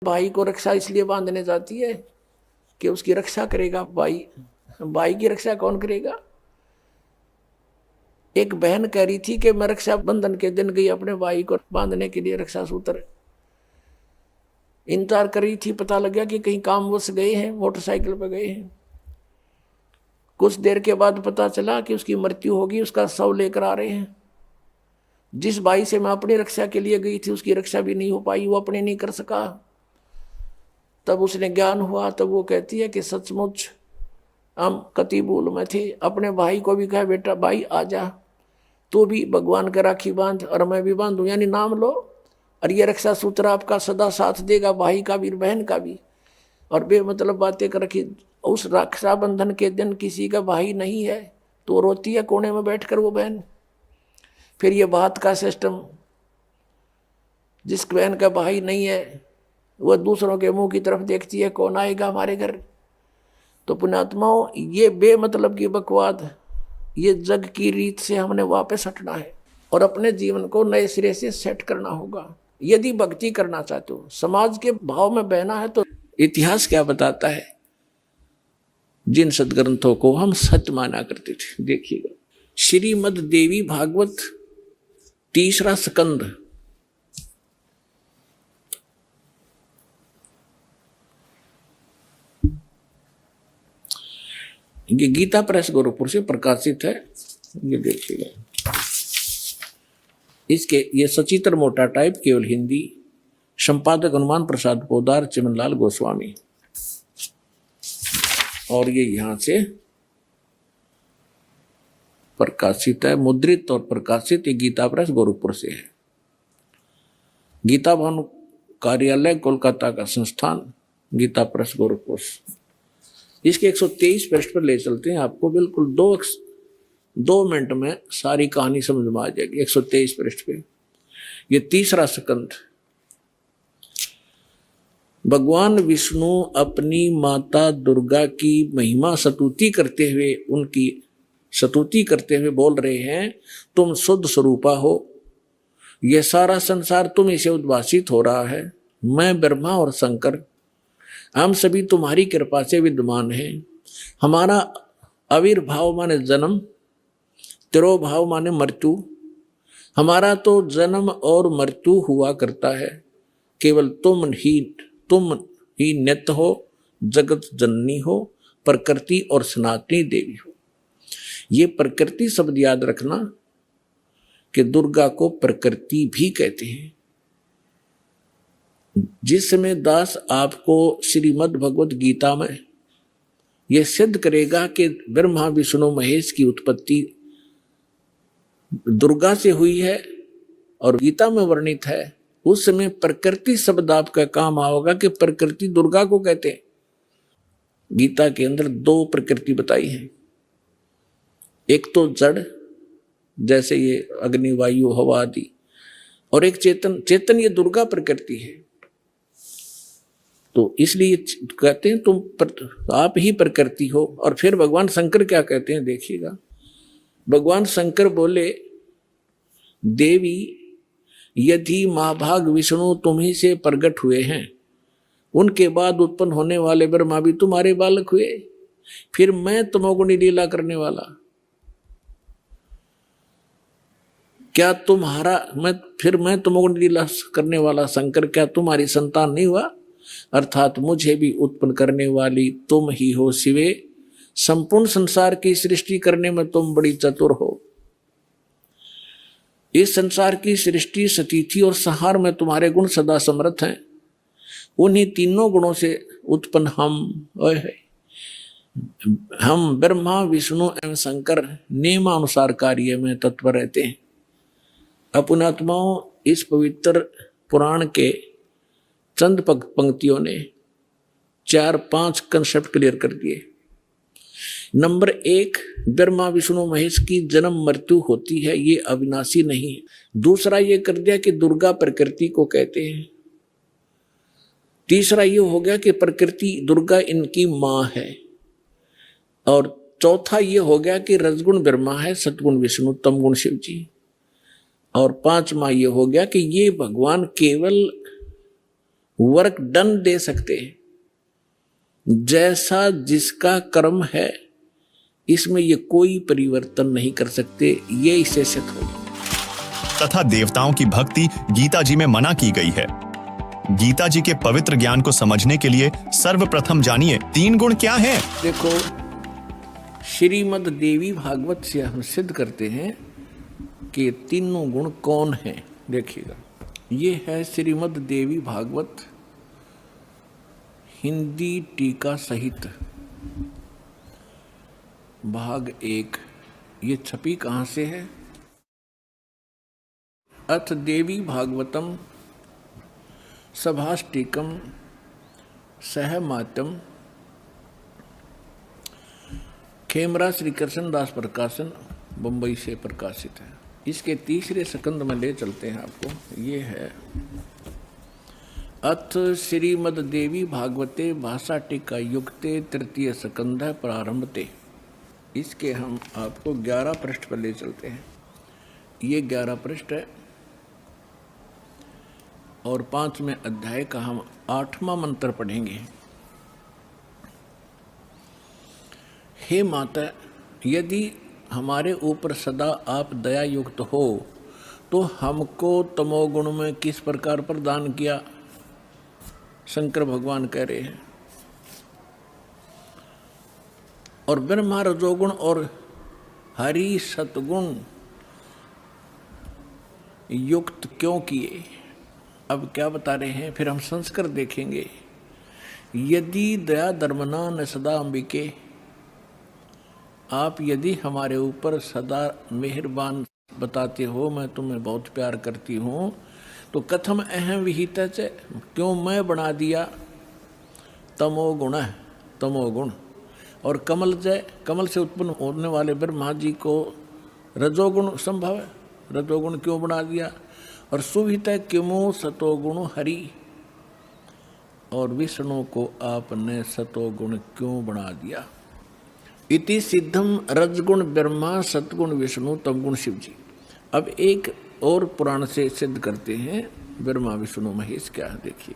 भाई को रक्षा इसलिए बांधने जाती है कि उसकी रक्षा करेगा भाई। भाई की रक्षा कौन करेगा? एक बहन कह रही थी कि मैं रक्षा बंधन के दिन गई अपने भाई को बांधने के लिए रक्षा सूत्र, इंतजार कर रही थी। पता लग गया कि कहीं कामवश गए हैं, मोटरसाइकिल पर गए हैं। कुछ देर के बाद पता चला कि उसकी मृत्यु होगी, उसका शव लेकर आ रहे हैं। जिस भाई से मैं अपनी रक्षा के लिए गई थी उसकी रक्षा भी नहीं हो पाई, वो अपने नहीं कर सका। तब उसने ज्ञान हुआ। तब वो कहती है कि सचमुच हम कति भूल में थे। अपने भाई को भी कहा बेटा भाई आजा, तू भी भगवान का राखी बांध और मैं भी बांधू, यानी नाम लो और ये रक्षा सूत्र आपका सदा साथ देगा, भाई का भी बहन का भी। और बेमतलब बातें कर रखी। उस रक्षाबंधन के दिन किसी का भाई नहीं है तो रोती है कोने में बैठकर वो बहन। फिर ये बात का सिस्टम, जिस बहन का भाई नहीं है वह दूसरों के मुंह की तरफ देखती है, कौन आएगा हमारे घर। तो पुण्यात्माओं, ये बेमतलब की बकवाद, ये जग की रीत से हमने वापस हटना है और अपने जीवन को नए सिरे से सेट करना होगा। यदि भक्ति करना चाहते हो, समाज के भाव में बहना है, तो इतिहास क्या बताता है? जिन सदग्रंथों को हम सत्य माना करते थे, देखिएगा श्रीमद् देवी भागवत 3रा स्कंद, ये गीता प्रेस गोरखपुर से प्रकाशित है। ये देखिएगा, इसके ये सचित्र मोटा टाइप, केवल हिंदी, संपादक हनुमान प्रसाद पोदार, चिमनलाल गोस्वामी। और ये यहां से प्रकाशित है, मुद्रित और प्रकाशित। ये गीता प्रेस गोरखपुर से है। गीता भवन कार्यालय कोलकाता का संस्थान, गीता प्रेस गोरखपुर। इसके 123 पृष्ठ पर ले चलते हैं आपको, बिल्कुल 2 मिनट में सारी कहानी समझ में आ जाएगी। 123 पृष्ठ पे ये 3रा स्कंद। भगवान विष्णु अपनी माता दुर्गा की महिमा स्तुति करते हुए, उनकी स्तुति करते हुए बोल रहे हैं, तुम शुद्ध स्वरूपा हो, यह सारा संसार तुम से उद्भासित हो रहा है। मैं ब्रह्मा और शंकर, हम सभी तुम्हारी कृपा से विद्यमान हैं। हमारा आविर्भाव माने जन्म, तिरोभाव माने मृत्यु। हमारा तो जन्म और मृत्यु हुआ करता है, केवल तुम ही नित्य हो, जगत जननी हो, प्रकृति और सनातनी देवी हो। ये प्रकृति शब्द याद रखना कि दुर्गा को प्रकृति भी कहते हैं। जिस समय दास आपको श्रीमद् भगवत गीता में यह सिद्ध करेगा कि ब्रह्मा विष्णु महेश की उत्पत्ति दुर्गा से हुई है और गीता में वर्णित है, उस समय प्रकृति शब्द आपका काम आओगा कि प्रकृति दुर्गा को कहते हैं। गीता के अंदर 2 प्रकृति बताई है, एक तो जड़ जैसे ये अग्नि वायु हवा आदि, और एक चेतन। चेतन ये दुर्गा प्रकृति है। तो इसलिए कहते हैं तुम आप ही प्रकृति हो। और फिर भगवान शंकर क्या कहते हैं, देखिएगा। भगवान शंकर बोले, देवी यदि महाभाग विष्णु तुम्ही से प्रकट हुए हैं, उनके बाद उत्पन्न होने वाले ब्रह्मा भी तुम्हारे बालक हुए, फिर मैं तमोगुणी लीला करने वाला, क्या मैं तमोगुणी लीला करने वाला शंकर क्या तुम्हारी संतान नहीं हुआ? अर्थात मुझे भी उत्पन्न करने वाली तुम ही हो शिवे। संपूर्ण संसार की सृष्टि करने में तुम बड़ी चतुर हो। इस संसार की सृष्टि, स्थिति और संहार में तुम्हारे गुण सदा समर्थ हैं। उन्हीं तीनों गुणों से उत्पन्न हम ब्रह्मा विष्णु एवं शंकर नियमानुसार कार्य में तत्पर रहते हैं। अपनात्माओं, इस पवित्र पुराण के चंद पंक्तियों ने 4-5 कंसेप्ट क्लियर कर दिए। नंबर 1, ब्रह्मा विष्णु महेश की जन्म मृत्यु होती है, ये अविनाशी नहीं है। दूसरा ये कर दिया कि दुर्गा प्रकृति को कहते हैं। तीसरा ये हो गया कि प्रकृति दुर्गा इनकी मां है। और चौथा ये हो गया कि रजगुण ब्रह्मा है, सतगुण विष्णु, तमगुण शिव जी। और 5वां ये हो गया कि ये भगवान केवल वर्क डन दे सकते हैं। जैसा जिसका कर्म है इसमें ये कोई परिवर्तन नहीं कर सकते, ये इससे सिद्ध होगा। तथा देवताओं की भक्ति गीता जी में मना की गई है। गीता जी के पवित्र ज्ञान को समझने के लिए सर्वप्रथम जानिए 3 गुण क्या हैं। देखो, श्रीमद् देवी भागवत से हम सिद्ध करते हैं कि तीनों गुण कौन हैं। देखिएगा, ये है श्रीमद् देवी भागवत हिंदी टीका सहित भाग 1। ये छपी कहाँ से है? अथ देवी भागवतम सभाष्टिकम सहमातम, खेमरा श्री कृष्ण दास प्रकाशन, बंबई से प्रकाशित है। इसके तीसरे स्कंद में ले चलते हैं आपको। ये है अथ श्रीमद् देवी भागवते भाषा टीका युक्ते तृतीय स्कंध प्रारंभते। इसके हम आपको 11 पृष्ठ पर ले चलते हैं। ये 11 पृष्ठ है और 5वें अध्याय का हम 8वां मंत्र पढ़ेंगे। हे माता, यदि हमारे ऊपर सदा आप दया युक्त हो तो हमको तमोगुण में किस प्रकार प्रदान किया? शंकर भगवान कह रहे हैं। और ब्रह्मा रजोगुण और हरि सतगुण युक्त क्यों किए? अब क्या बता रहे हैं, फिर हम संस्कार देखेंगे। यदि दया धर्मना न सदा अंबिके, आप यदि हमारे ऊपर सदा मेहरबान बताते हो, मैं तुम्हें बहुत प्यार करती हूँ, तो कथम अहम विहित, क्यों मैं बना दिया तमोगुण, तमोगुण। और कमल जय, कमल से उत्पन्न होने वाले ब्रह्मा जी को रजोगुण संभव है, रजोगुण क्यों बना दिया? और सुवित किमो सतोगुण हरि, और विष्णु को आपने सतोगुण क्यों बना दिया? इति सिद्धम रजगुण ब्रह्मा सतगुण विष्णु तमगुण शिव जी। अब एक और पुराण से सिद्ध करते हैं ब्रह्मा विष्णु महेश क्या है। देखिए,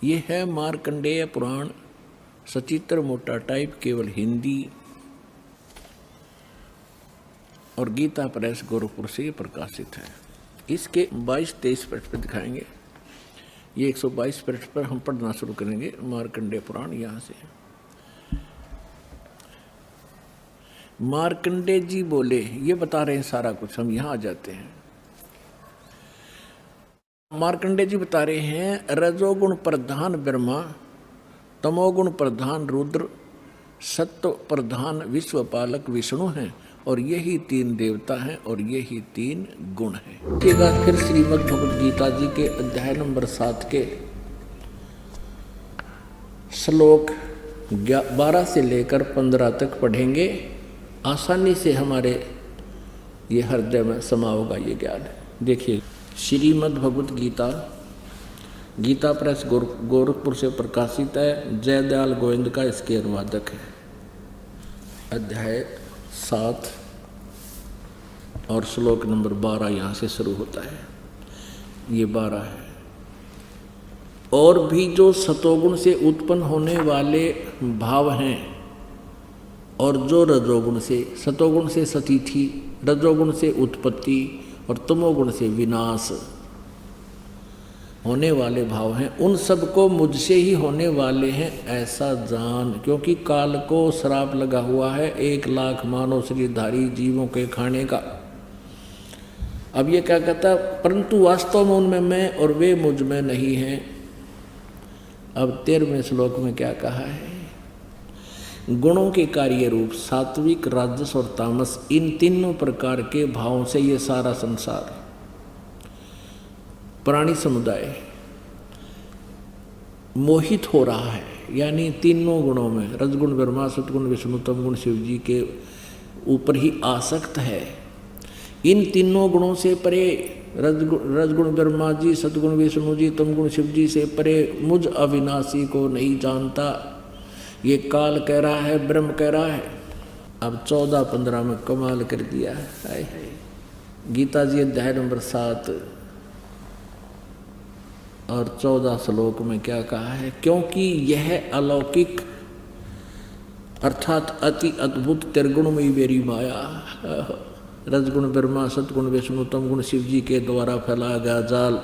ये है मार्कंडेय पुराण, सचित्र मोटा टाइप, केवल हिंदी, और गीता प्रेस गोरखपुर से प्रकाशित है। इसके 22-23 पृष्ठ पर दिखाएंगे। ये 122 पृष्ठ पर हम पढ़ना शुरू करेंगे मार्कंडेय पुराण। यहाँ से मार्कंडेय जी बोले, ये बता रहे हैं सारा कुछ, हम यहाँ आ जाते हैं। मार्कंडेय जी बता रहे हैं रजोगुण प्रधान ब्रह्मा, तमोगुण प्रधान रुद्र, सत्व प्रधान विश्वपालक विष्णु हैं, और यही 3 देवता हैं और यही 3 गुण हैं। फिर श्रीमद् भगवद गीता जी के अध्याय नंबर 7 के श्लोक 12 से लेकर 15 तक पढ़ेंगे। आसानी से हमारे ये हृदय में समा होगा ये ज्ञान। देखिए, श्रीमद् भगवद गीता, गीता प्रेस गोरखपुर से प्रकाशित है। जयदयाल गोविंद का इसके अनुवादक है। अध्याय 7 और श्लोक नंबर 12 यहाँ से शुरू होता है। ये 12 है। और भी जो सतोगुण से उत्पन्न होने वाले भाव हैं, और जो रजोगुण से, सतोगुण से सतीथि, रजोगुण से उत्पत्ति और तमोगुण से विनाश होने वाले भाव हैं, उन सबको मुझसे ही होने वाले हैं ऐसा जान। क्योंकि काल को श्राप लगा हुआ है 1 लाख मानव शरीरधारी जीवों के खाने का। अब ये क्या कहता है, परंतु वास्तव में उनमें मैं और वे मुझ में नहीं हैं। अब 13वें श्लोक में क्या कहा है? गुणों के कार्य रूप सात्विक, राजस और तामस, इन तीनों प्रकार के भावों से ये सारा संसार, प्राणी समुदाय मोहित हो रहा है। यानी तीनों गुणों में, रजगुण ब्रह्मा, सतगुण विष्णु, तमगुण शिव जी के ऊपर ही आसक्त है। इन तीनों गुणों से परे, रजगुण ब्रह्मा जी, सतगुण विष्णु जी, तमगुण शिव जी से परे मुझ अविनाशी को नहीं जानता। ये काल कह रहा है, ब्रह्म कह रहा है। अब 14-15 में कमाल कर दिया है। हाय हाय। गीता जी अध्याय नंबर 7 और 14 श्लोक में क्या कहा है? क्योंकि यह अलौकिक अर्थात अति अद्भुत त्रिगुणमयी मेरी माया, रजगुण ब्रह्मा, सतगुण विष्णु, तमगुण शिव जी के द्वारा फैलाया गया जाल,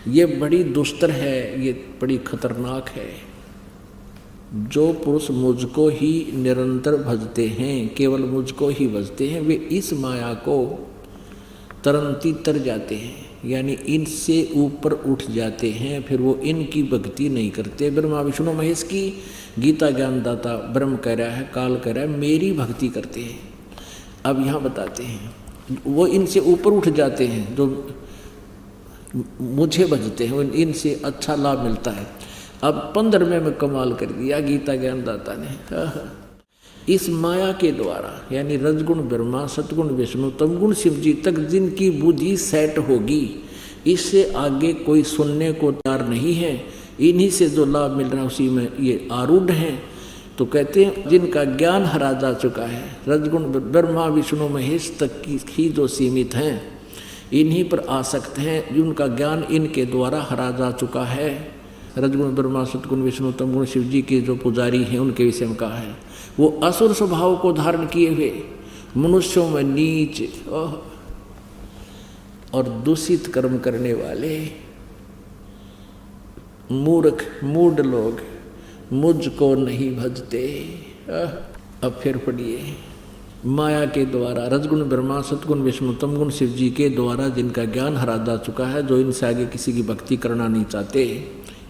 ये बड़ी दुस्तर है, ये बड़ी खतरनाक है। जो पुरुष मुझको ही निरंतर भजते हैं, केवल मुझको ही भजते हैं, वे इस माया को तरंती तर जाते हैं, यानी इनसे ऊपर उठ जाते हैं। फिर वो इनकी भक्ति नहीं करते। ब्रह्मा विष्णु महेश की गीता ज्ञानदाता ब्रह्म कह रहा है, काल कह रहा है, मेरी भक्ति करते हैं। अब यहाँ बताते हैं वो इनसे ऊपर उठ जाते हैं, जो मुझे भजते हैं, इनसे अच्छा लाभ मिलता है। अब 15वें में कमाल कर दिया गीता ज्ञानदाता ने। इस माया के द्वारा, यानी रजगुण ब्रह्मा, सतगुण विष्णु, तमगुण शिव जी तक जिनकी बुद्धि सेट होगी, इससे आगे कोई सुनने को तैयार नहीं है। इन्हीं से जो लाभ मिल रहा है उसी में ये आरूढ़ हैं। तो कहते हैं जिनका ज्ञान हरा जा चुका है, रजगुण ब्रह्मा विष्णु महेश तक की ही जो सीमित हैं, इन्हीं पर आसक्त हैं, जिनका ज्ञान इनके द्वारा हरा जा चुका है। रजगुण ब्रह्मा, सतगुण विष्णु, तमगुण शिव जी के जो पुजारी हैं, उनके विषय में कहा है, वो असुर स्वभाव को धारण किए हुए मनुष्यों में नीच और दूषित कर्म करने वाले मूर्ख मूढ़ लोग मुझको नहीं भजते। अब फिर पढ़िए, माया के द्वारा रजगुण ब्रह्मा, सतगुण विष्णु, तमगुण शिव जी के द्वारा जिनका ज्ञान हरा जा चुका है, जो इनसे आगे किसी की भक्ति करना नहीं चाहते,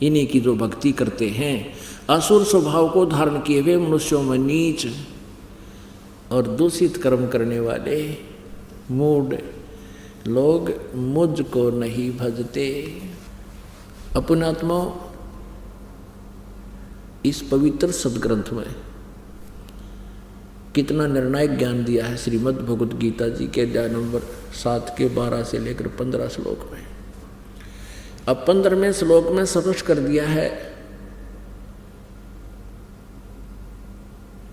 इन्हीं की जो भक्ति करते हैं, असुर स्वभाव को धारण किए हुए मनुष्यों में नीच और दूषित कर्म करने वाले मूढ़ लोग मुझको नहीं भजते। अपने आत्मा इस पवित्र सदग्रंथ में कितना निर्णायक ज्ञान दिया है श्रीमद् भगवद गीता जी के अध्याय नंबर 7 के 12 से लेकर 15 श्लोक में। अब 15वें श्लोक में स्पष्ट कर दिया है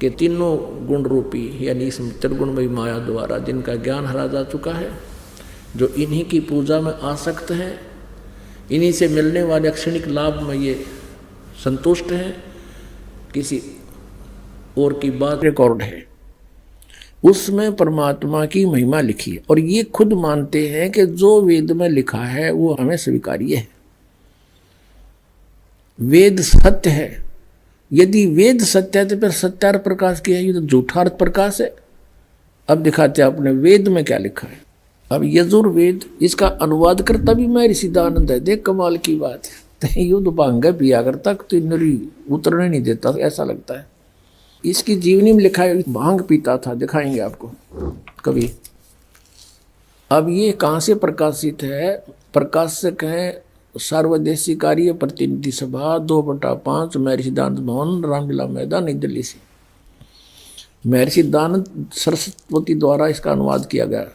कि तीनों गुण रूपी, यानी इस त्रिगुणमयी माया द्वारा जिनका ज्ञान हरा जा चुका है, जो इन्हीं की पूजा में आसक्त हैं, इन्हीं से मिलने वाले क्षणिक लाभ में ये संतुष्ट हैं, किसी और की बात रिकॉर्ड है, उसमें परमात्मा की महिमा लिखी है। और ये खुद मानते हैं कि जो वेद में लिखा है वो हमें स्वीकार्य है, वेद सत्य है। यदि वेद सत्य है तो फिर सत्यार्थ प्रकाश की है, ये तो झूठार्थ प्रकाश है। अब दिखाते हैं आपने वेद में क्या लिखा है। अब यजुर्वेद, इसका अनुवाद करता भी मैं ऋषिदानंद है। देख कमाल की बात है, युद्ध भांग पिया करता तो नरी उतरने नहीं देता, ऐसा लगता है। इसकी जीवनी में लिखा है भांग पीता था, दिखाएंगे आपको कभी। अब ये कहाँ से प्रकाशित है? प्रकाशक है सार्वदेशी कार्य प्रतिनिधि सभा 2/5 महर्षि दानंद भवन, रामलीला मैदान, नई दिल्ली से। महर्षि दानंद सरस्वती द्वारा इसका अनुवाद किया गया।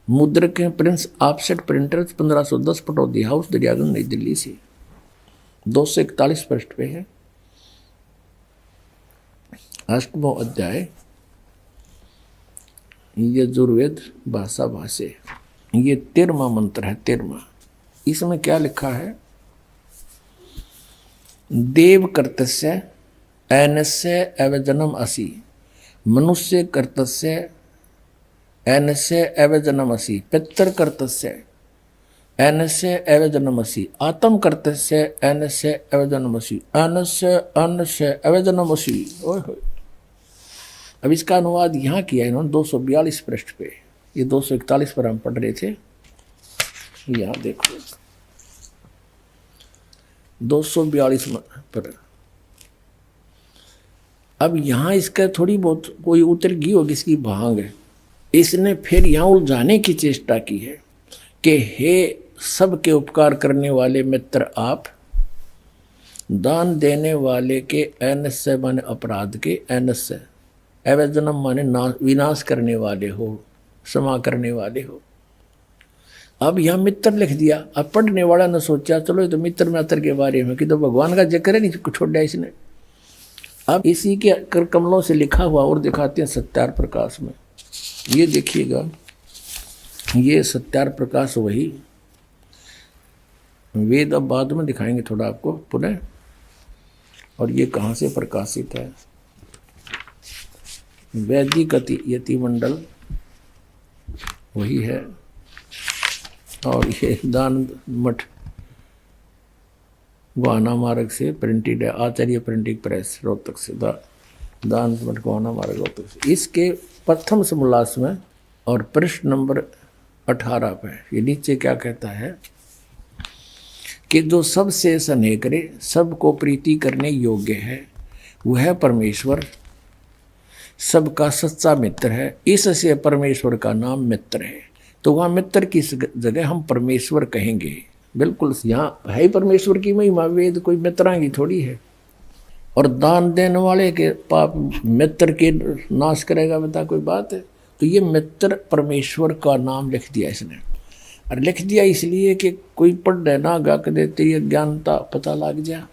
मुद्रक है prince offset printers, 1510, Pataudi house, Daryaganj, Nai Delhi से। 241 पृष्ठ पे है। 8वां अध्याय यजुर्वेद भाषा भाष्य, ये 13वां मंत्र है। 13वां, इसमें क्या लिखा है? देव कर्तस्य ऐनस्य अवजनम असि, मनुष्य कर्तस्य ऐनस्य अवजनमसि, पितर कर्तस्य ऐनस्य अवजनमसि, आत्म कर्तस्य ऐनस्य अवजनमसि, अन्नस्य अन्नस्य अवजनमसि। अब इसका अनुवाद यहाँ किया इन्होंने 242 पृष्ठ पे। ये 241 पर हम पढ़ रहे थे, यहाँ देखो 242 पर। अब यहाँ इसका थोड़ी बहुत कोई उतर गई होगी इसकी भांग है। इसने फिर यहाँ उलझाने की चेष्टा की है कि हे सबके उपकार करने वाले मित्र, आप दान देने वाले के ऐनस्य माने अपराध के, ऐनस्य अवजनम माने विनाश करने वाले हो, क्षमा करने वाले हो। अब यहाँ मित्र लिख दिया। अब पढ़ने वाला ने सोचा चलो ये तो मित्र मित्र के बारे में कि तो भगवान का जिक्र है नहीं छोड़ दिया इसने। अब इसी के कर कमलों से लिखा हुआ और दिखाते हैं सत्यार्थ प्रकाश में। ये देखिएगा, ये सत्यार्थ प्रकाश वही वेद अब बाद में दिखाएंगे थोड़ा आपको पुनः। और ये कहाँ से प्रकाशित है? वैदिक यति मंडल वही है। और ये दान मठ गोहाना मार्ग से प्रिंटेड है, आचार्य प्रिंटिंग प्रेस रोहतक से, दान मठ गोहाना मार्ग रोहतक से। इसके प्रथम समोल्लास में और पृष्ठ नंबर 18 पे ये नीचे क्या कहता है कि जो सबसे स्नेह करे, सबको प्रीति करने योग्य है, वह परमेश्वर सबका सच्चा मित्र है। इससे परमेश्वर का नाम मित्र है। तो वहाँ मित्र की जगह हम परमेश्वर कहेंगे। बिल्कुल यहाँ है ही परमेश्वर की महिमा, वेद कोई मित्रांगी थोड़ी है। और दान देने वाले के पाप मित्र के नाश करेगा, बता कोई बात है? तो ये मित्र परमेश्वर का नाम लिख दिया इसने। और लिख दिया इसलिए कि कोई पढ़ ना गा के देते ये ज्ञानता पता लग जा,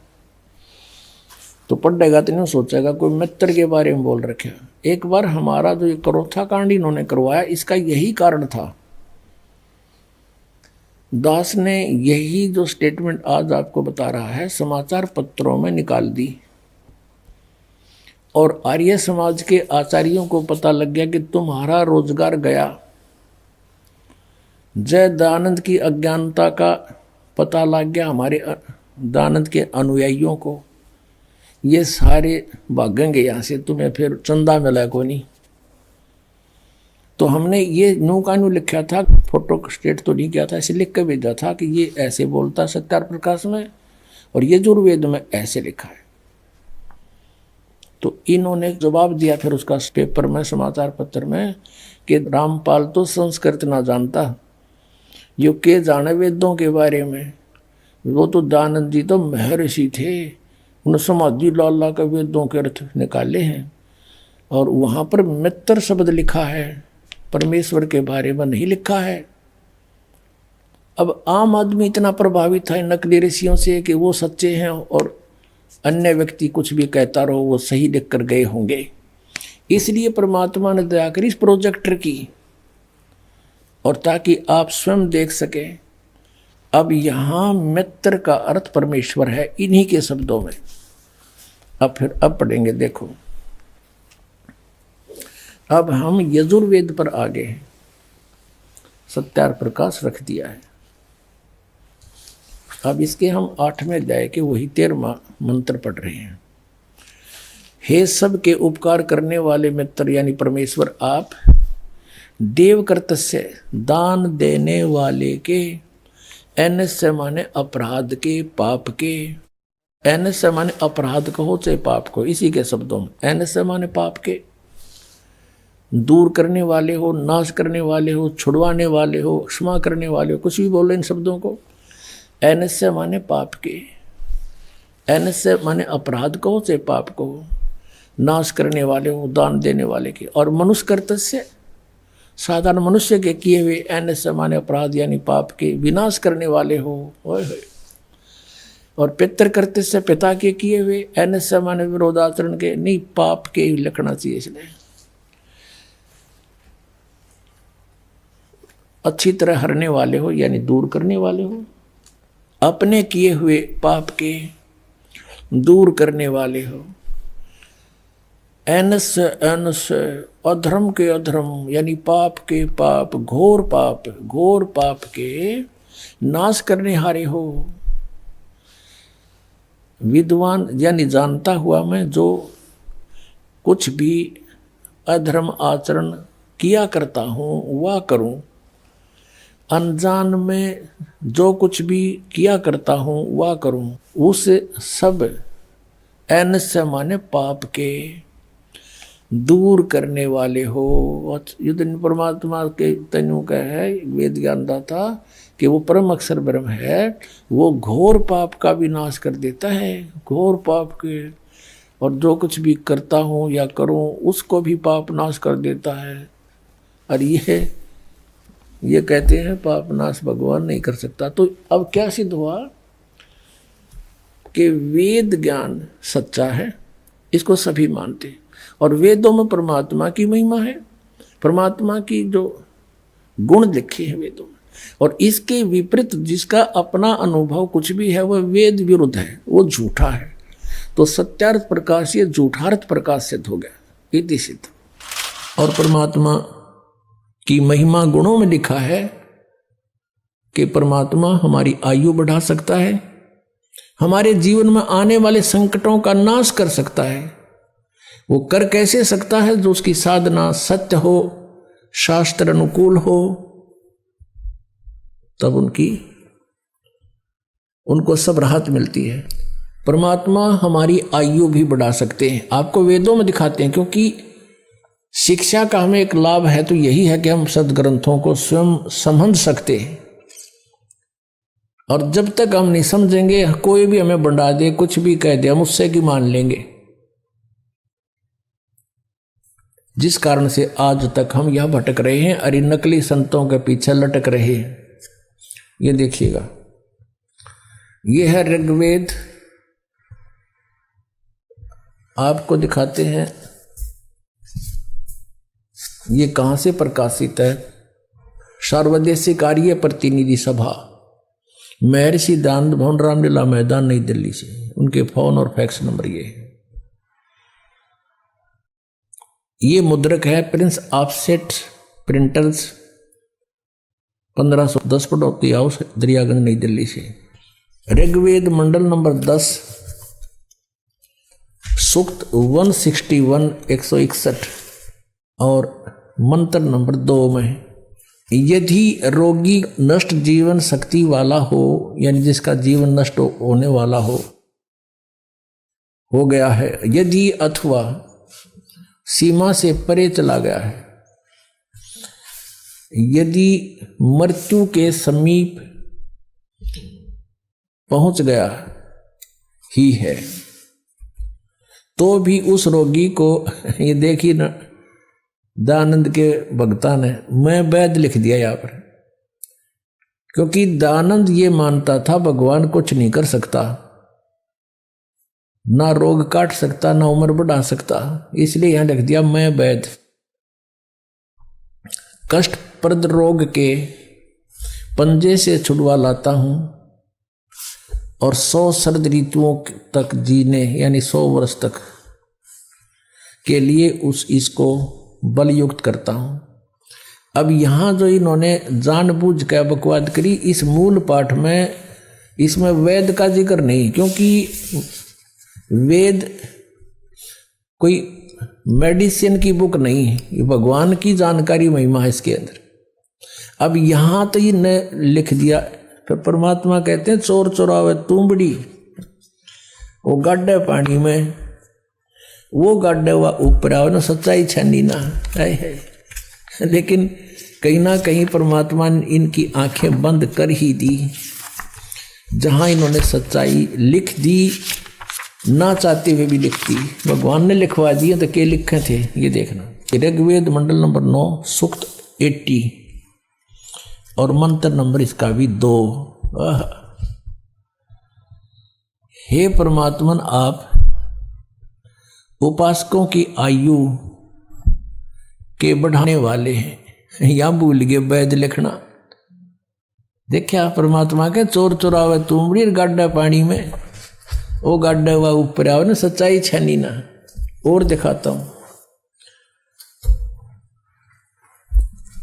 तो पढ़ेगा तो नहीं सोचेगा कोई मित्र के बारे में बोल रखे। एक बार हमारा जो ये करोथा कांड इन्होंने करवाया, इसका यही कारण था। दास ने यही जो स्टेटमेंट आज आपको बता रहा है समाचार पत्रों में निकाल दी, और आर्य समाज के आचार्यों को पता लग गया कि तुम्हारा रोजगार गया। जय दयानंद की अज्ञानता का पता लग गया हमारे दयानंद के अनुयायियों को, ये सारे भागेंगे यहाँ से, तुम्हें फिर चंदा मिला को नहीं। तो हमने ये न्यू का न्यू लिखा था, फोटो स्टेट तो नहीं किया था, ऐसे लिख के भेजा था कि ये ऐसे बोलता सत्यार प्रकाश में, और ये यजुर्वेद में ऐसे लिखा है। तो इन्होंने जवाब दिया फिर उसका पेपर में, समाचार पत्र में, कि रामपाल तो संस्कृत ना जानता, यो के जाने वेदों के बारे में। वो तो दयानंद जी तो महर्षि थे, उन्होंने समाधि लाला के वेदों के अर्थ निकाले हैं, और वहाँ पर मित्र शब्द लिखा है, परमेश्वर के बारे में नहीं लिखा है। अब आम आदमी इतना प्रभावित है नकली ऋषियों से कि वो सच्चे हैं, और अन्य व्यक्ति कुछ भी कहता रहो वो सही लिख कर गए होंगे। इसलिए परमात्मा ने दया करी इस प्रोजेक्टर की, और ताकि आप स्वयं देख सकें। अब यहाँ मित्र का अर्थ परमेश्वर है इन्हीं के शब्दों में। अब पढ़ेंगे, देखो अब हम यजुर्वेद पर आ गए हैं, सत्यार प्रकाश रख दिया है। अब इसके हम 8वें अध्याय के वही 13वां मंत्र पढ़ रहे हैं। हे सब के उपकार करने वाले मित्र यानी परमेश्वर, आप देव कर्तस्य दान देने वाले के, एनस्य माने अपराध के, पाप के, एनस्य माने अपराध कहो चाहे पाप को, इसी के शब्दों में एनस्य माने पाप के, दूर करने वाले हो, नाश करने वाले हो, छुड़वाने वाले हो, क्षमा करने वाले हो, कुछ भी बोलो इन शब्दों को। एनस्य माने पाप के, एनस्य माने अपराध कहो चाहे पाप कहो, नाश करने वाले हो, दान देने वाले के, और मनुष्य कर्तस्य साधारण मनुष्य के किए हुए, एनस्य माने अपराध यानी पाप के विनाश करने वाले हो। और पितृ कर्तस्य पिता के किए हुए, एनस्य माने विरोधाचरण के, नहीं पाप के ही लिखना चाहिए इसलिए। अच्छी तरह हरने वाले हो यानी दूर करने वाले हो, अपने किए हुए पाप के दूर करने वाले हो। एनस्य अधर्म के अधर्म यानी पाप के पाप, घोर पाप के नाश करने हारे हो। विद्वान यानी जानता हुआ मैं जो कुछ भी अधर्म आचरण किया करता हूँ वह करूँ, अनजान में जो कुछ भी किया करता हूँ वह करूँ, उस सब एनस्य माने पाप के दूर करने वाले हो। युद्ध परमात्मा के तनु का है वेद ज्ञान दाता कि वो परम अक्षर ब्रह्म है, वो घोर पाप का भी नाश कर देता है, घोर पाप के, और जो कुछ भी करता हूँ या करूँ उसको भी पाप नाश कर देता है। और ये कहते हैं पाप नाश भगवान नहीं कर सकता। तो अब क्या सिद्ध हुआ कि वेद ज्ञान सच्चा है, इसको सभी मानते, और वेदों में परमात्मा की महिमा है, परमात्मा की जो गुण लिखे हैं वेदों में, और इसके विपरीत जिसका अपना अनुभव कुछ भी है वह वेद विरुद्ध है, वो झूठा है। तो सत्यार्थ प्रकाश ये झूठार्थ प्रकाश सिद्ध हो गया, इति सिद्ध। और परमात्मा की महिमा गुणों में लिखा है कि परमात्मा हमारी आयु बढ़ा सकता है, हमारे जीवन में आने वाले संकटों का नाश कर सकता है। वो कर कैसे सकता है? जो उसकी साधना सत्य हो, शास्त्र अनुकूल हो, तब उनको सब राहत मिलती है। परमात्मा हमारी आयु भी बढ़ा सकते हैं, आपको वेदों में दिखाते हैं। क्योंकि शिक्षा का हमें एक लाभ है तो यही है कि हम सदग्रंथों को स्वयं समझ सकते हैं। और जब तक हम नहीं समझेंगे, कोई भी हमें बढ़ा दे, कुछ भी कह दे, हम उससे की मान लेंगे। जिस कारण से आज तक हम यह भटक रहे हैं, अरे नकली संतों के पीछे लटक रहे हैं। ये देखिएगा, ये है ऋग्वेद, आपको दिखाते हैं ये कहां से प्रकाशित है। सर्वदेशिक आर्य प्रतिनिधि सभा, महर्षि दानंद भवन, रामलीला मैदान, नई दिल्ली से। उनके फोन और फैक्स नंबर ये है। ये मुद्रक है prince offset printers, 1510 Pataudi house, Daryaganj, Nai Delhi से। ऋग्वेद मंडल नंबर 10, सूक्त 161 161 और मंत्र नंबर 2 में, यदि रोगी नष्ट जीवन शक्ति वाला हो, यानी जिसका जीवन नष्ट होने वाला हो गया है, यदि अथवा सीमा से परे चला गया है, यदि मृत्यु के समीप पहुंच गया ही है, तो भी उस रोगी को, ये देखिए ना, दानंद के भक्ता ने, मैं वैद लिख दिया यहाँ पर, क्योंकि दानंद ये मानता था भगवान कुछ नहीं कर सकता, ना रोग काट सकता, ना उम्र बढ़ा सकता, इसलिए यहां लिख दिया मैं वैद। कष्टप्रद रोग के पंजे से छुड़वा लाता हूं और 100 शरद ऋतुओं तक जीने, यानी 100 वर्ष तक के लिए इसको बलयुक्त करता हूं। अब यहां जो इन्होंने जानबूझ कर बकवाद करी, इस मूल पाठ में इसमें वेद का जिक्र नहीं, क्योंकि वेद कोई मेडिसिन की बुक नहीं है, ये भगवान की जानकारी महिमा है इसके अंदर। अब यहां तो ये न लिख दिया, फिर परमात्मा कहते हैं चोर चोरावे तुंबड़ी, वो गाड्डे पानी में, वो गाड्डे हुआ ऊपर आओ ना, सच्चाई छानी ना है। लेकिन कहीं ना कहीं परमात्मा ने इनकी आंखें बंद कर ही दी, जहां इन्होंने सच्चाई लिख दी, ना चाहते हुए भी लिख दी। भगवान ने लिखवा दिए तो क्या लिखे थे, ये देखना। ऋग्वेद मंडल नंबर 9, सूक्त 80 और मंत्र नंबर इसका भी 2। हे परमात्मन, आप उपासकों की आयु के बढ़ाने वाले हैं। या भूल गए वैद लिखना। देखा परमात्मा के चोर चोरावे तुमड़ी गाड्डा पानी में, वो गाड्डा हुआ ऊपर आओ ना, सच्चाई छानी ना। और दिखाता हूं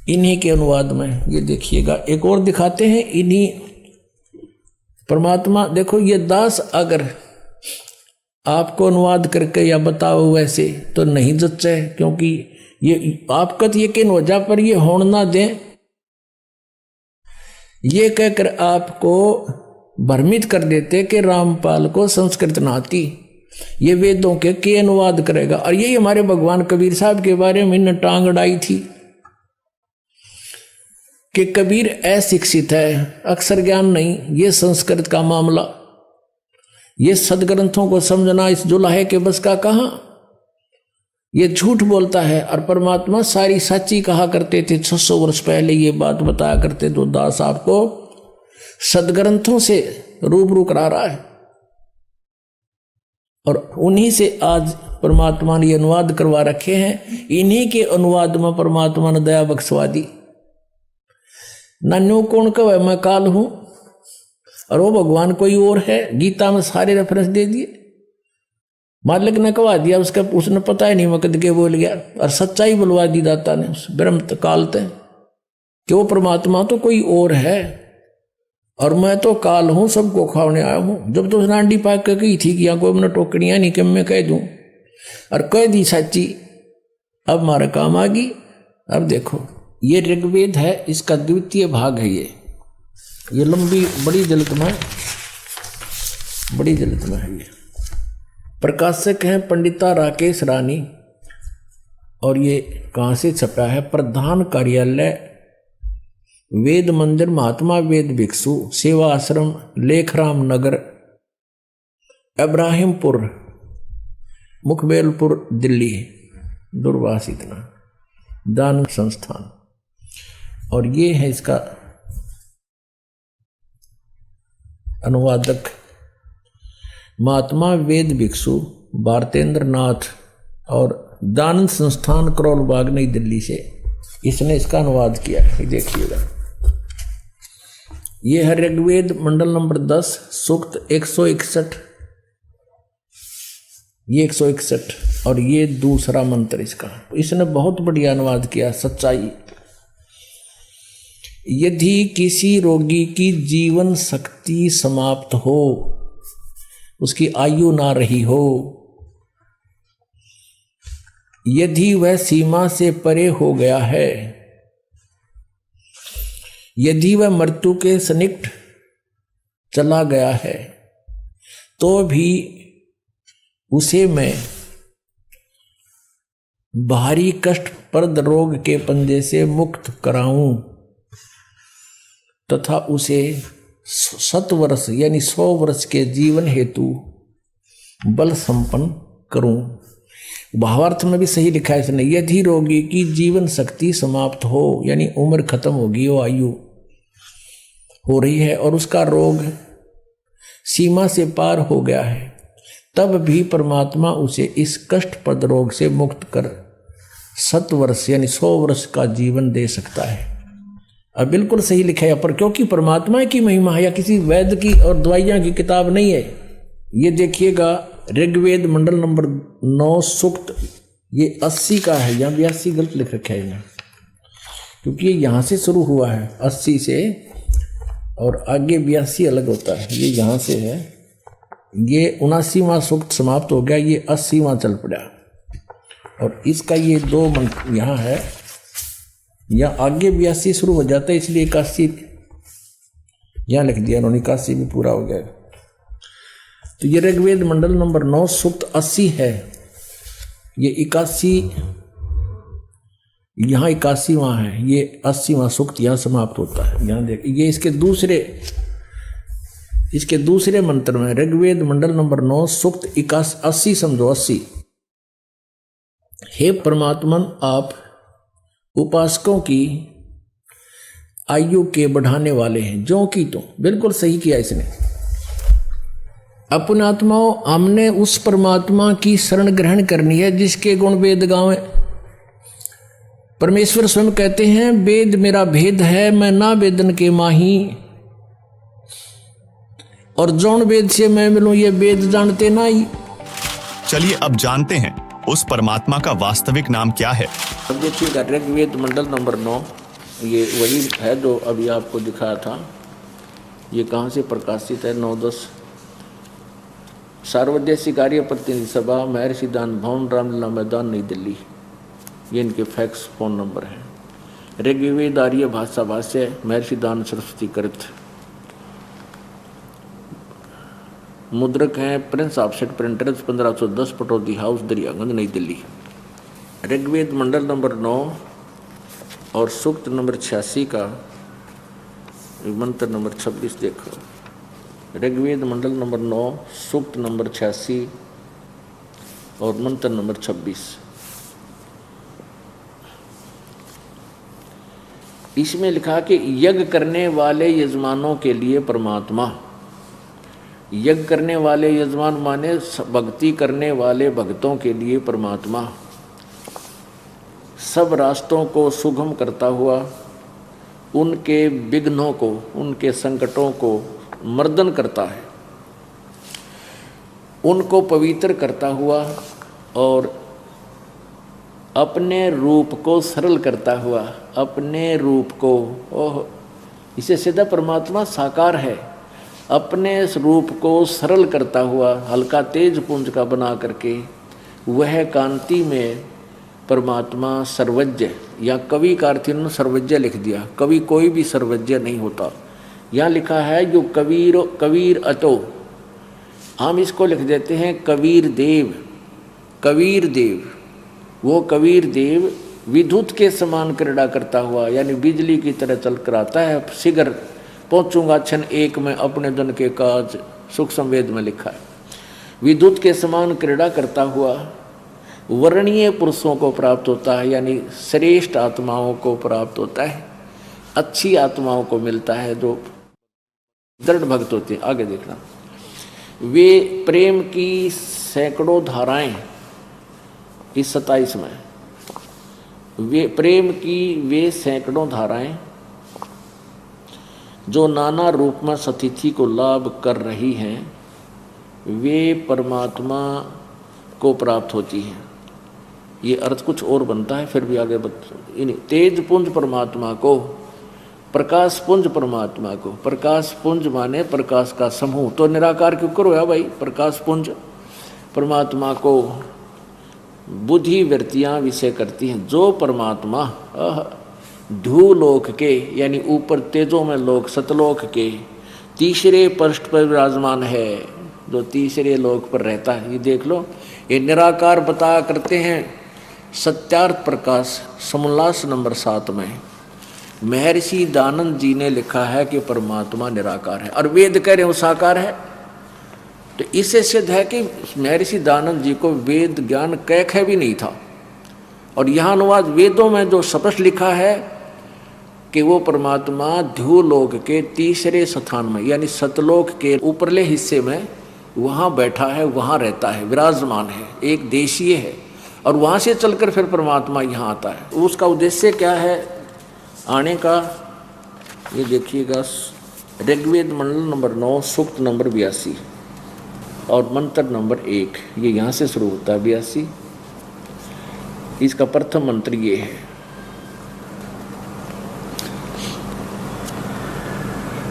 इन्हीं के अनुवाद में, ये देखिएगा। एक और दिखाते हैं इन्हीं परमात्मा। देखो ये दास अगर आपको अनुवाद करके या बताओ वैसे तो नहीं जच्चे, क्योंकि ये आपका तो यकीन हो जा, पर ये होड़ ना दें, ये कहकर आपको भ्रमित कर देते कि रामपाल को संस्कृत ना आती, ये वेदों के अनुवाद करेगा। और यही हमारे भगवान कबीर साहब के बारे में इन्हें टांग अड़ाई थी कि कबीर अशिक्षित है, अक्षर ज्ञान नहीं, ये संस्कृत का मामला, ये सदग्रंथों को समझना इस जुलाहे के बस का कहां, ये झूठ बोलता है। और परमात्मा सारी सच्ची कहा करते थे। 600 वर्ष पहले ये बात बताया करते, तो दास आपको सदग्रंथों से रूबरू करा रहा है, और उन्हीं से आज परमात्मा ने अनुवाद करवा रखे हैं। इन्हीं के अनुवाद में परमात्मा ने दया बख्शवा दी। नान्यो कौन कवे मैं काल हूं, और वो भगवान कोई और है। गीता में सारे रेफरेंस दे दिए। मालिक ने कहा दिया, उसने पता ही नहीं मकद के बोल गया, और सच्चाई बुलवा दी दाता ने उस ब्रह्म काल तक कि वो परमात्मा तो कोई और है और मैं तो काल हूं, सबको खाने आया हूं। जब तो उसने अंडी पाक के कही थी कि यहाँ कोई मैंने टोकड़ियाँ नहीं कि मैं कह दूं, और कह दी सच्ची, अब हमारा काम आ गई। अब देखो ये ऋग्वेद है, इसका द्वितीय भाग है। ये लंबी बड़ी जल्द में है। ये प्रकाशक हैं पंडिता राकेश रानी, और ये कहाँ से छपा है? प्रधान कार्यालय वेद मंदिर महात्मा वेद भिक्षु सेवा आश्रम लेखराम नगर इब्राहिमपुर मुखबेलपुर दिल्ली, दूरभाष इतना दान संस्थान। और ये है इसका अनुवादक महात्मा वेद भिक्षु भारतेंद्र नाथ, और दान संस्थान करोल बाग नई दिल्ली से इसने इसका अनुवाद किया है। देखिएगा ये है ऋग्वेद मंडल नंबर 10 सूक्त 161, ये 161, और ये दूसरा मंत्र इसका। इसने बहुत बढ़िया अनुवाद किया। सच्चाई, यदि किसी रोगी की जीवन शक्ति समाप्त हो, उसकी आयु ना रही हो, यदि वह सीमा से परे हो गया है, यदि वह मृत्यु के सन्निकट चला गया है, तो भी उसे मैं भारी कष्टप्रद रोग के पंजे से मुक्त कराऊं तथा उसे 7 वर्ष यानी 100 वर्ष के जीवन हेतु बल संपन्न करूं। भावार्थ में भी सही लिखा है इसने, यदि रोगी की जीवन शक्ति समाप्त हो यानी उम्र खत्म होगी, वो आयु हो रही है और उसका रोग सीमा से पार हो गया है, तब भी परमात्मा उसे इस कष्टप्रद रोग से मुक्त कर 7 वर्ष यानी 100 वर्ष का जीवन दे सकता है। अब बिल्कुल सही लिखा है पर, क्योंकि परमात्मा की महिमा है या किसी वैद्य की और दवाइयाँ की किताब नहीं है। ये देखिएगा ऋग्वेद मंडल नंबर 9 सूक्त, ये 80 का है, यहाँ 82 गलत लिख रखा है यहाँ, क्योंकि ये यहाँ से शुरू हुआ है 80 से और आगे 82 अलग होता है। ये यहाँ से है, ये 79वां सूक्त समाप्त हो गया, ये 80वां चल पड़ा और इसका ये 2 मंत्र यहाँ है, यहाँ आगे 82 शुरू हो जाता है, इसलिए 81 यहाँ लिख दिया उन्होंने, 81 भी पूरा हो गया। तो ये ऋग्वेद मंडल नंबर 9 सूक्त 80 है, ये 81 यहाँ 81वां है, ये 80वां सूक्त यहाँ समाप्त होता है। यहाँ देख, ये इसके दूसरे मंत्र में ऋग्वेद मंडल नंबर 9 सूक्त 80 समझो 80। हे परमात्मन, आप उपासकों की आयु के बढ़ाने वाले हैं, जो कि तो बिल्कुल सही किया इसने। अपने आत्माओं, हमने उस परमात्मा की शरण ग्रहण करनी है जिसके गुण वेद गावे। परमेश्वर स्वयं कहते हैं, वेद मेरा भेद है, मैं ना वेदन के माही, और जौन वेद से मैं मिलूं ये वेद जानते ना ही। चलिए अब जानते हैं उस परमात्मा का वास्तविक नाम क्या है। अब देखिएगा ऋग्वेद मंडल नंबर 9, ये वही है जो अभी आपको दिखाया था। ये कहाँ से प्रकाशित है? 9-10 सार्वदेशिक आर्य प्रतिनिधि सभा, महर्षि दान भवन, रामलीला मैदान, नई दिल्ली। ये इनके फैक्स फोन नंबर है। ऋग्वेद आर्य भाषा भाष्य, महर्षि दान सरस्वती कृत। मुद्रक हैं Prince offset printers, 1510 Pataudi house, Daryaganj, Nai Delhi. Rigveda मंडल नंबर 9 और सूक्त नंबर 86 का मंत्र नंबर 26 देखो। ऋग्वेद मंडल नंबर 9 सूक्त नंबर 86 और मंत्र नंबर 26। इसमें लिखा कि यज्ञ करने वाले यजमानों के लिए परमात्मा, यज्ञ करने वाले यजमान माने भक्ति करने वाले भक्तों के लिए परमात्मा, सब रास्तों को सुगम करता हुआ उनके विघ्नों को, उनके संकटों को मर्दन करता है, उनको पवित्र करता हुआ और अपने रूप को सरल करता हुआ, अपने रूप को, ओह इसे सीधा परमात्मा साकार है, अपने इस रूप को सरल करता हुआ हल्का तेज पुंज का बना करके वह कांति में परमात्मा सर्वज्ञ, या कवि का अर्थ इन्होंने सर्वज्ञ लिख दिया। कवि कोई भी सर्वज्ञ नहीं होता। यहाँ लिखा है जो कबीर अतो, हम इसको लिख देते हैं कबीर देव। कबीर देव, वो कबीर देव विद्युत के समान क्रीड़ा करता हुआ, यानी बिजली की तरह चल कर आता है। शीघ्र पहुँचूंगा क्षण एक में अपने जन के काज, सुख संवेद में लिखा है। विद्युत के समान क्रीड़ा करता हुआ वर्णीय पुरुषों को प्राप्त होता है, यानी श्रेष्ठ आत्माओं को प्राप्त होता है, अच्छी आत्माओं को मिलता है जो दृढ़ भक्त होते हैं। आगे देखना, वे प्रेम की सैकड़ों धाराएं, इस 27 में वे प्रेम की वे सैकड़ों धाराएं जो नाना रूप में सतिथि को लाभ कर रही हैं, वे परमात्मा को प्राप्त होती हैं। ये अर्थ कुछ और बनता है, फिर भी आगे तेज पुंज परमात्मा को, प्रकाश पुंज परमात्मा को। प्रकाश पुंज माने प्रकाश का समूह, तो निराकार क्यों करो या भाई, प्रकाश पुंज परमात्मा को बुद्धि वृत्तियां विषय करती हैं। जो परमात्मा ध्रुवलोक के, यानी ऊपर तेजों में लोक सतलोक के तीसरे पृष्ठ पर विराजमान है, जो तीसरे लोक पर रहता है। ये देख लो, ये निराकार बताया करते हैं सत्यार्थ प्रकाश समोल्लास नंबर 7 में महर्षि दानंद जी ने लिखा है कि परमात्मा निराकार है और वेद कह रहे हैं वो साकार है। तो इससे सिद्ध है कि महर्षि दानंद जी को वेद ज्ञान कैख भी नहीं था। और यहाँ अनुवाद वेदों में जो स्पष्ट लिखा है कि वो परमात्मा ध्रुवलोक के तीसरे स्थान में, यानी सतलोक के ऊपरले हिस्से में वहाँ बैठा है, वहाँ रहता है, विराजमान है, एक देशीय है, और वहाँ से चलकर फिर परमात्मा यहाँ आता है। उसका उद्देश्य क्या है आने का, ये देखिएगा, ऋग्वेद मंडल नंबर 9 सूक्त नंबर 82 और मंत्र नंबर 1, ये यहाँ से शुरू होता है 82। इसका प्रथम मंत्र ये है,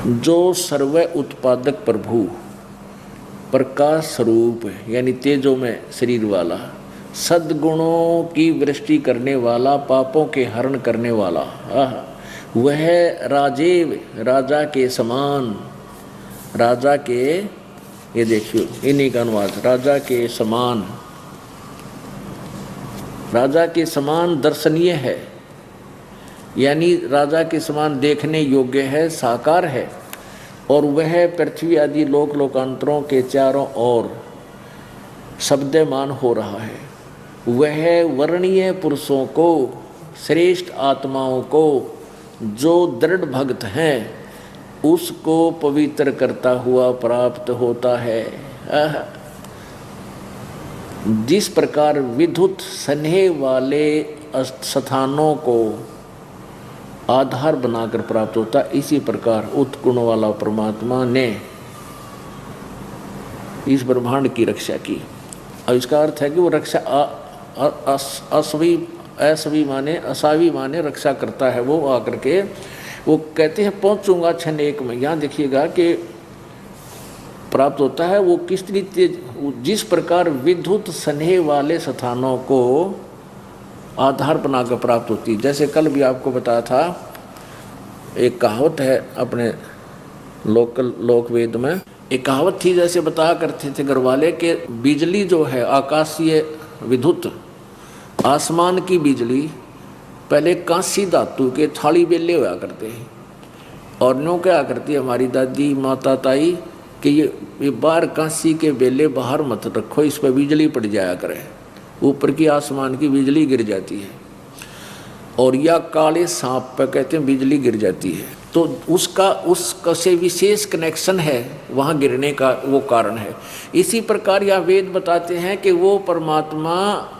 जो सर्व उत्पादक प्रभु प्रकाश स्वरूप, यानी तेजों में शरीर वाला, सद्गुणों की वृष्टि करने वाला, पापों के हरण करने वाला, वह राजेव, राजा के समान, राजा के, ये देखियो इन्हीं का अनुवाद, राजा के समान, राजा के समान दर्शनीय है, यानी राजा के समान देखने योग्य है, साकार है। और वह पृथ्वी आदि लोक लोकांतरों के चारों ओर शब्दमान हो रहा है। वह वर्णीय पुरुषों को, श्रेष्ठ आत्माओं को, जो दृढ़ भक्त हैं, उसको पवित्र करता हुआ प्राप्त होता है। जिस प्रकार विद्युत स्नेह वाले स्थानों को आधार बनाकर प्राप्त होता, इसी प्रकार उत्गुण वाला परमात्मा ने इस ब्रह्मांड की रक्षा की। और इसका अर्थ है कि वो रक्षा असवी माने असावी माने रक्षा करता है। वो आकर के वो कहते हैं पहुंचूंगा क्षण एक में। यहाँ देखिएगा कि प्राप्त होता है वो किस तरीके, जिस प्रकार विद्युत स्नेह वाले स्थानों को आधार बनाकर प्राप्त होती है। जैसे कल भी आपको बताया था, एक कहावत है अपने लोकवेद में, एक कहावत थी, जैसे बताया करते थे घर वाले के बिजली जो है आकाशीय विद्युत, आसमान की बिजली पहले कांसी धातु के थाली बेले हुआ करते हैं। और नो क्या करती है हमारी दादी माता ताई कि ये बाहर कांसी के बेले बाहर मत रखो, इस पर बिजली पड़ जाया करे, ऊपर की आसमान की बिजली गिर जाती है। और या काले सांप पर कहते हैं बिजली गिर जाती है, तो उसका से विशेष कनेक्शन है, वहाँ गिरने का वो कारण है। इसी प्रकार यह वेद बताते हैं कि वो परमात्मा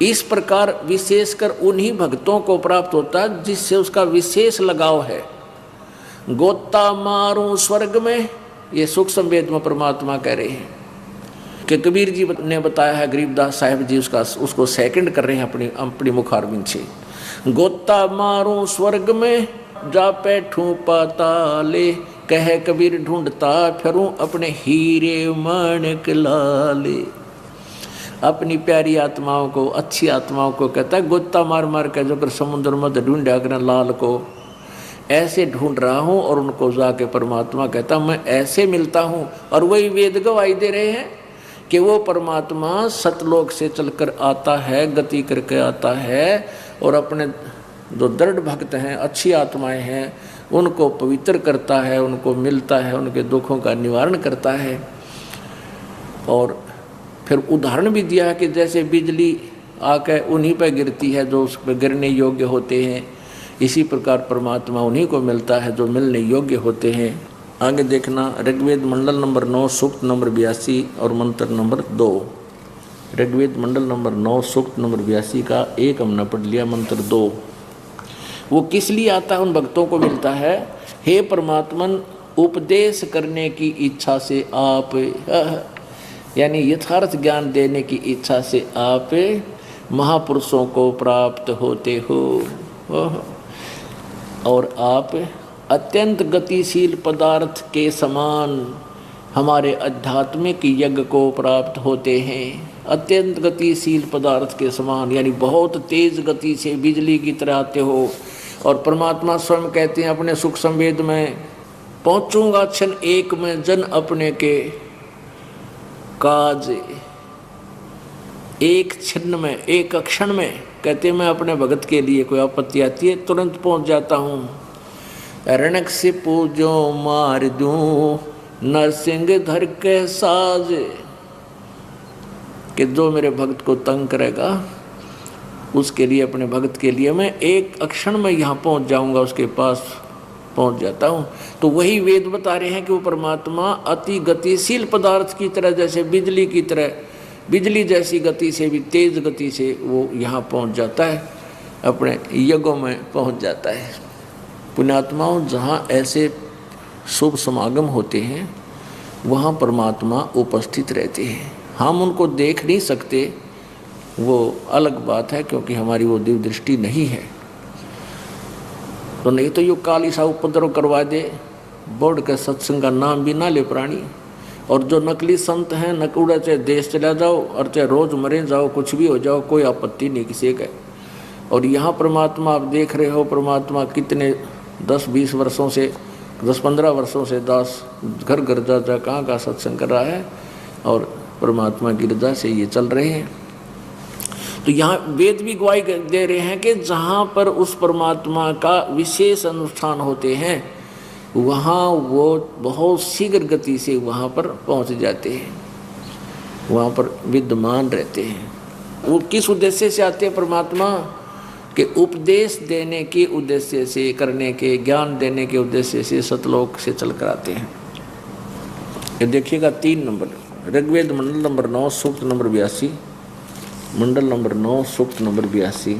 इस प्रकार विशेषकर उन्हीं भक्तों को प्राप्त होता है जिससे उसका विशेष लगाव है। गोता मारूं स्वर्ग में, ये सूक्ष्म वेद में परमात्मा कह रहे हैं कि कबीर जी ने बताया है, गरीबदास साहिब जी उसको सेकंड कर रहे हैं अपनी मुखारबिंद से। गोता मारूं स्वर्ग में, जा बैठूं पाताले, कहे कबीर ढूंढता फिरूं अपने हीरे माणिक लाले। अपनी प्यारी आत्माओं को, अच्छी आत्माओं को कहता है गोता मार मार के जो कर समुद्र मध्य ढूंढा कर लाल को, ऐसे ढूंढ रहा हूँ। और उनको जाके परमात्मा कहता मैं ऐसे मिलता हूँ। और वही वेद गवाही दे रहे हैं कि वो परमात्मा सतलोक से चलकर आता है, गति करके आता है, और अपने जो दृढ़ भक्त हैं, अच्छी आत्माएं हैं, उनको पवित्र करता है, उनको मिलता है, उनके दुखों का निवारण करता है। और फिर उदाहरण भी दिया है कि जैसे बिजली आकर उन्हीं पर गिरती है जो उस पर गिरने योग्य होते हैं, इसी प्रकार परमात्मा उन्हीं को मिलता है जो मिलने योग्य होते हैं। आगे देखना, ऋग्वेद मंडल नंबर 9 सूक्त नंबर 82 और मंत्र नंबर 2। ऋग्वेद मंडल नंबर 9 सूक्त नंबर 82 का एक हमने पढ़ लिया, मंत्र 2। वो किस लिए आता है, उन भक्तों को मिलता है। हे परमात्मन, उपदेश करने की इच्छा से आप, यानी यथार्थ ज्ञान देने की इच्छा से आप महापुरुषों को प्राप्त होते हो, और आप अत्यंत गतिशील पदार्थ के समान हमारे आध्यात्मिक यज्ञ को प्राप्त होते हैं। अत्यंत गतिशील पदार्थ के समान यानी बहुत तेज गति से बिजली की तरह आते हो। और परमात्मा स्वयं कहते हैं अपने सुख संवेद में, पहुँचूंगा क्षण एक में जन अपने के काज। एक क्षण में, एक क्षण में कहते मैं अपने भगत के लिए कोई आपत्ति आती है तुरंत पहुँच जाता हूँ। रणक से पूजो मार दूं, नरसिंह धर के साज, कि जो मेरे भक्त को तंग करेगा उसके लिए, अपने भक्त के लिए मैं एक क्षण में यहाँ पहुँच जाऊँगा, उसके पास पहुँच जाता हूँ। तो वही वेद बता रहे हैं कि वो परमात्मा अति गतिशील पदार्थ की तरह, जैसे बिजली की तरह, बिजली जैसी गति से भी तेज गति से वो यहाँ पहुँच जाता है, अपने यज्ञों में पहुँच जाता है। पुण्यात्माओं, जहाँ ऐसे शुभ समागम होते हैं वहाँ परमात्मा उपस्थित रहते हैं। हम उनको देख नहीं सकते, वो अलग बात है, क्योंकि हमारी वो दिव्य दृष्टि नहीं है। तो नहीं तो यो काली सा उपद्रव करवा दे, बोर्ड के सत्संग का नाम भी ना ले प्राणी। और जो नकली संत हैं, नकूड़ा चाहे देश चला जाओ और चाहे रोज मरे जाओ, कुछ भी हो जाओ, कोई आपत्ति नहीं किसी का। और यहाँ परमात्मा आप देख रहे हो, परमात्मा कितने 10-20 वर्षों से, 10-15 वर्षों से दास घर घर जा कहाँ का सत्संग कर रहा है, और परमात्मा की रजा से ये चल रहे हैं। तो यहाँ वेद भी गवाही दे रहे हैं कि जहाँ पर उस परमात्मा का विशेष अनुष्ठान होते हैं वहाँ वो बहुत शीघ्र गति से वहाँ पर पहुँच जाते हैं, वहाँ पर विद्यमान रहते हैं। वो किस उद्देश्य से आते हैं परमात्मा के? उपदेश देने के उद्देश्य से, करने के, ज्ञान देने के उद्देश्य से सतलोक से चल कर आते हैं। ये देखिएगा 3 नंबर, ऋग्वेद मंडल नंबर 9 सूक्त नंबर 82, मंडल नंबर 9 सूक्त नंबर 82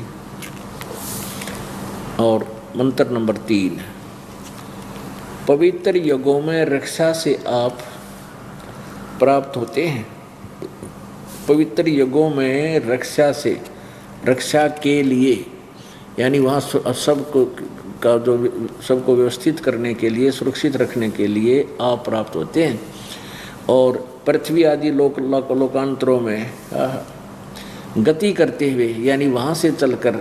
और मंत्र नंबर 3। पवित्र युगों में रक्षा से आप प्राप्त होते हैं। पवित्र युगों में रक्षा से, रक्षा के लिए, यानी वहाँ सबको का जो सबको व्यवस्थित करने के लिए, सुरक्षित रखने के लिए आप प्राप्त होते हैं। और पृथ्वी आदि लोकांतरों में गति करते हुए, यानी वहाँ से चलकर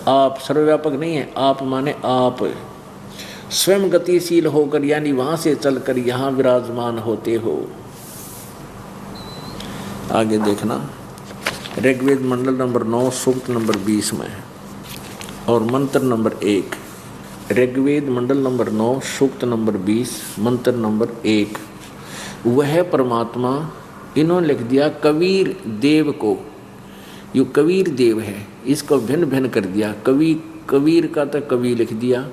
आप, सर्वव्यापक नहीं है, आप माने आप स्वयं गतिशील होकर, यानी वहाँ से चलकर यहाँ विराजमान होते हो। आगे देखना, ऋग्वेद मंडल नंबर 9 सूक्त नंबर 20 में और मंत्र नंबर 1। ऋग्वेद मंडल नंबर 9 सूक्त नंबर 20 मंत्र नंबर 1। वह परमात्मा, इन्होंने लिख दिया कबीर देव को, यो कबीर देव है, इसको भिन्न भिन्न कर दिया। कबीर का तो कवि लिख दिया,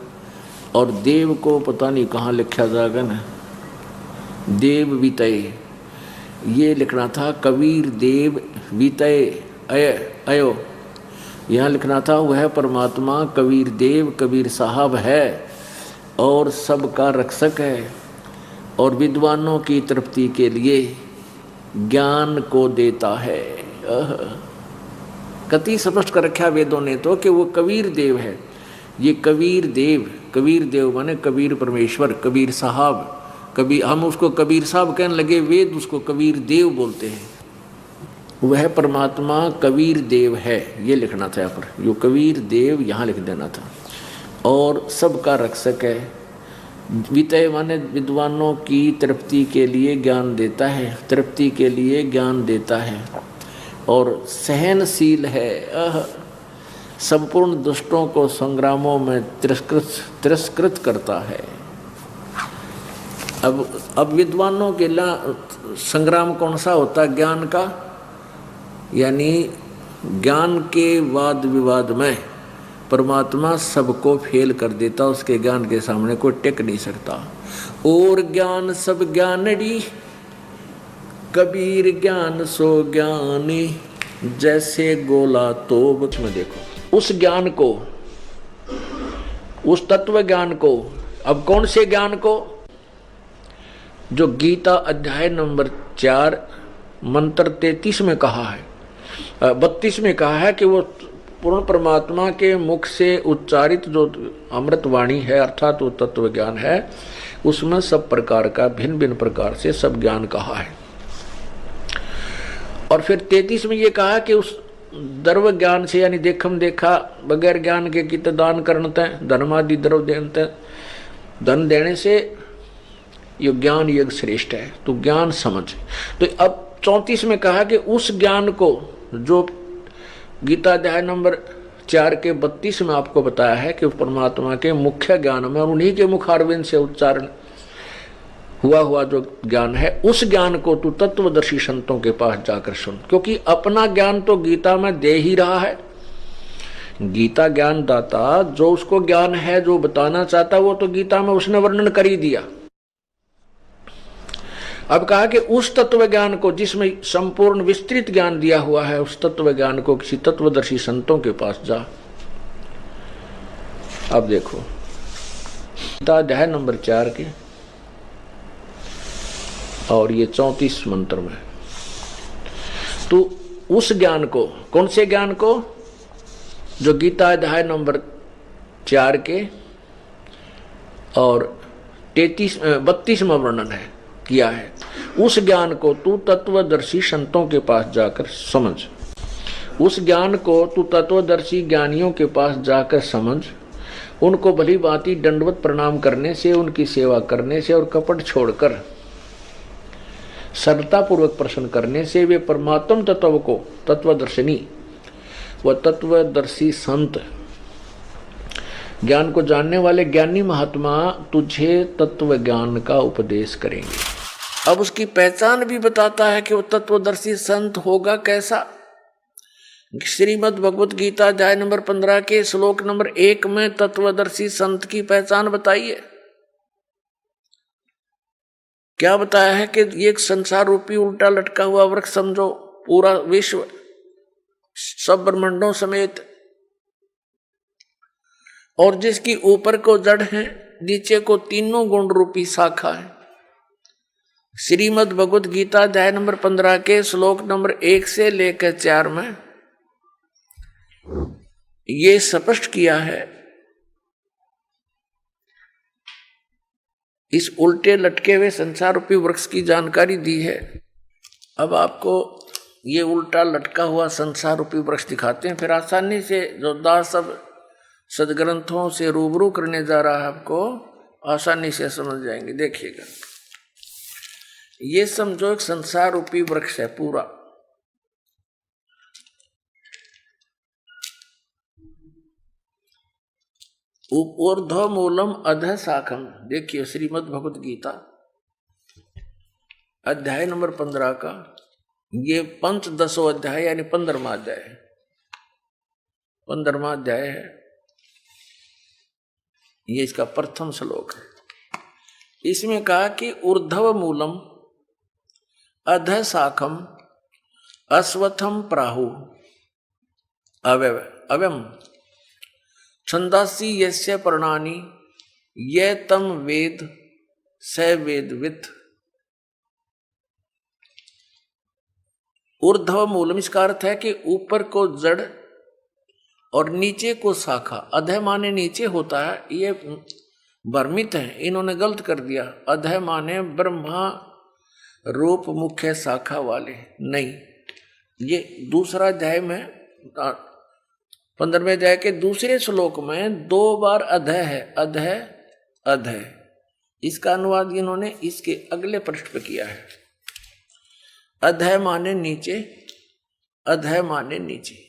और देव को पता नहीं कहाँ लिखा जाएगा ना, देव वितय ये लिखना था, कबीर देव वितय अयो यहाँ लिखना था। वह परमात्मा कबीर देव, कबीर साहब है, और सबका रक्षक है और विद्वानों की तृप्ति के लिए ज्ञान को देता है। कति स्पष्ट कर रखा वेदों ने तो कि वो कबीर देव है। ये कबीर देव माने कबीर परमेश्वर, कबीर साहब। कबीर, हम उसको कबीर साहब कहने लगे, वेद उसको कबीर देव बोलते हैं। वह परमात्मा कबीर देव है, ये लिखना था यहाँ पर, जो कबीर देव यहाँ लिख देना था। और सबका रक्षक है। वितय माने विद्वानों की तृप्ति के लिए ज्ञान देता है, तृप्ति के लिए ज्ञान देता है। और सहनशील है, संपूर्ण दुष्टों को संग्रामों में तिरस्कृत करता है। अब विद्वानों के संग्राम कौन सा होता है? ज्ञान का, यानी ज्ञान के वाद विवाद में परमात्मा सबको फेल कर देता, उसके ज्ञान के सामने कोई टिक नहीं सकता। और ज्ञान सब ज्ञानड़ी, कबीर ज्ञान सो ज्ञानी, जैसे गोला तोब में देखो उस ज्ञान को, उस तत्व ज्ञान को। अब कौन से ज्ञान को? जो गीता अध्याय नंबर 4 मंत्र 33 में कहा है, 32 में कहा है कि वो पूर्ण परमात्मा के मुख से उच्चारित जो अमृत वाणी है, अर्थात वो तत्व ज्ञान है, उसमें सब प्रकार का भिन्न भिन्न प्रकार से सब ज्ञान कहा है। और फिर 33 में ये कहा कि उस द्रव्य ज्ञान से, यानी देखम देखा बगैर ज्ञान के कित दान करते धर्मादि द्रव्य देते, धन देने से ये ज्ञान यज्ञ श्रेष्ठ है। तो ज्ञान समझ। तो अब 34 में कहा कि उस ज्ञान को जो गीता अध्याय नंबर 4 के 32 में आपको बताया है कि परमात्मा के मुख्य ज्ञान में और उन्हीं के मुखारविंद से उच्चारण हुआ जो ज्ञान है, उस ज्ञान को तू तत्वदर्शी संतों के पास जाकर सुन। क्योंकि अपना ज्ञान तो गीता में दे ही रहा है। गीता ज्ञान दाता जो उसको ज्ञान है जो बताना चाहता, वो तो गीता में उसने वर्णन कर ही दिया। अब कहा कि उस तत्व ज्ञान को जिसमें संपूर्ण विस्तृत ज्ञान दिया हुआ है, उस तत्व ज्ञान को किसी तत्वदर्शी संतों के पास जा। अब देखो गीता अध्याय नंबर 4 के और ये 34 मंत्र में, तो उस ज्ञान को, कौन से ज्ञान को? जो गीता अध्याय नंबर 4 के और 32 में वर्णन है किया है, उस ज्ञान को तू तत्वदर्शी संतों के पास जाकर समझ। उस ज्ञान को तू तत्वदर्शी ज्ञानियों के पास जाकर समझ। उनको भली भांति दंडवत प्रणाम करने से, उनकी सेवा करने से और कपट छोड़कर सरलता पूर्वक प्रश्न करने से वे परमात्म तत्व को, तत्वदर्शिनी व तत्वदर्शी संत, ज्ञान को जानने वाले ज्ञानी महात्मा तुझे तत्व ज्ञान का उपदेश करेंगे। अब उसकी पहचान भी बताता है कि वो तत्वदर्शी संत होगा कैसा। श्रीमद् भगवत गीता अध्याय नंबर 15 के श्लोक नंबर 1 में तत्वदर्शी संत की पहचान बताई है। क्या बताया है कि ये एक संसार रूपी उल्टा लटका हुआ वृक्ष समझो, पूरा विश्व सब ब्रह्मांडों समेत, और जिसकी ऊपर को जड़ है, नीचे को तीनों गुण रूपी शाखा है। श्रीमद् भगवत गीता अध्याय नंबर 15 के श्लोक नंबर 1 से लेकर 4 में ये स्पष्ट किया है। इस उल्टे लटके हुए संसार रूपी वृक्ष की जानकारी दी है। अब आपको ये उल्टा लटका हुआ संसार रूपी वृक्ष दिखाते हैं, फिर आसानी से जो दास सब सदग्रंथों से रूबरू करने जा रहा है, आपको आसानी से समझ जाएंगे। देखिएगा, ये समझो एक संसार रूपी वृक्ष है पूरा। ऊर्ध्व मूलम अधः शाखम। देखिए श्रीमद् भगवत गीता अध्याय नंबर 15 का ये पंचदशो अध्याय यानी 15वां अध्याय है। 15वां अध्याय है, ये इसका प्रथम श्लोक है। इसमें कहा कि ऊर्ध्व मूलम अधः शाखम अश्वत्थम प्राहु अव्यम छंदासी यस्य पर्णानि ये तम वेद स वेदवित। ऊर्ध्व मूलम, इसका अर्थ है कि ऊपर को जड़ और नीचे को शाखा। अधः माने नीचे होता है, ये भ्रमित है, इन्होंने गलत कर दिया। अधः माने ब्रह्मा रूप मुख्य शाखा वाले, नहीं। ये दूसरा अध्याय में 15वें अध्याय के दूसरे श्लोक में 2 बार अधः है, अधः अधः। इसका अनुवाद इन्होंने इसके अगले पृष्ठ पे किया है। अधः माने नीचे, अधः माने नीचे।